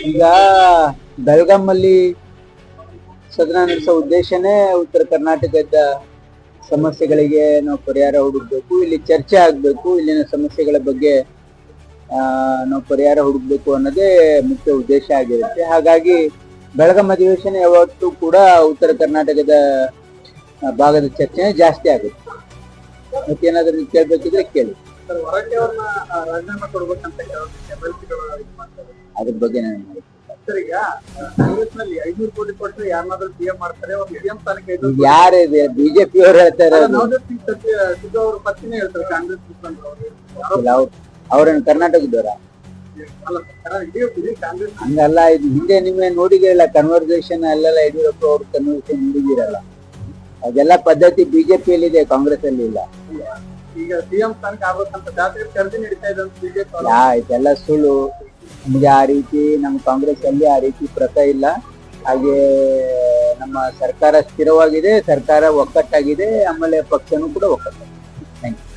ಈಗ ಬೆಳಗಾಮಲ್ಲಿ ಸದನ ನಡೆಸೋ ಉದ್ದೇಶನೇ ಉತ್ತರ ಕರ್ನಾಟಕದ ಸಮಸ್ಯೆಗಳಿಗೆ ನಾವು ಪರಿಹಾರ ಹುಡುಕ್ಬೇಕು, ಇಲ್ಲಿ ಚರ್ಚೆ ಆಗ್ಬೇಕು, ಇಲ್ಲಿನ ಸಮಸ್ಯೆಗಳ ಬಗ್ಗೆ ನಾವು ಪರಿಹಾರ ಹುಡುಕ್ಬೇಕು ಅನ್ನೋದೇ ಮುಖ್ಯ ಉದ್ದೇಶ ಆಗಿರುತ್ತೆ. ಹಾಗಾಗಿ ಬೆಳಗಾಂ ಅಧಿವೇಶನ ಯಾವತ್ತೂ ಕೂಡ ಉತ್ತರ ಕರ್ನಾಟಕದ ಭಾಗದ ಚರ್ಚೆ ಜಾಸ್ತಿ ಆಗುತ್ತೆ. ಮತ್ತೇನಾದ್ರೂ ಕೇಳ್ಬೇಕಿದ್ರೆ ಕೇಳಿ. ಅದ್ರ ಬಗ್ಗೆ ಯಾರಿದೆ ಬಿಜೆಪಿ ಅವ್ರು ಹೇಳ್ತಾರೆ, ಅವ್ರನ್ನ ಕರ್ನಾಟಕದವರ ಹಂಗಲ್ಲ. ಇದು ಹಿಂದೆ ನಿಮ್ಮೆ ನೋಡಿದಿರಲ್ಲ ಕನ್ವರ್ಸೇಷನ್ ಅಲ್ಲೆಲ್ಲ ಯಡಿಯೂರಪ್ಪ ಅವ್ರ ಕನ್ವರ್ಸೇಷನ್ ನೋಡಿದಿರಲ್ಲ. ಅದೆಲ್ಲ ಪದ್ಧತಿ ಬಿಜೆಪಿಯಲ್ಲಿ ಇದೆ, ಕಾಂಗ್ರೆಸ್ ಅಲ್ಲಿ ಇಲ್ಲ. ಈಗ ಸಿಎಂ ಸ್ಥಾನಕ್ಕೆ ಆಗ್ಬೇಕಂತ ಚರ್ಚೆ ನಡೀತಾ ಇದೆ ಬಿಜೆಪಿ. ಇದೆಲ್ಲ ಸುಳ್ಳು. ನಮ್ಗೆ ಆ ರೀತಿ ನಮ್ಮ ಕಾಂಗ್ರೆಸ್ ಅಲ್ಲಿ ಆ ರೀತಿ ಪ್ರಥ ಇಲ್ಲ. ಹಾಗೆ ನಮ್ಮ ಸರ್ಕಾರ ಸ್ಥಿರವಾಗಿದೆ, ಸರ್ಕಾರ ಒಕ್ಕಟ್ಟಾಗಿದೆ, ಆಮೇಲೆ ಪಕ್ಷನೂ ಕೂಡ ಒಕ್ಕಟ್ಟಾಗಿದೆ. Thank you.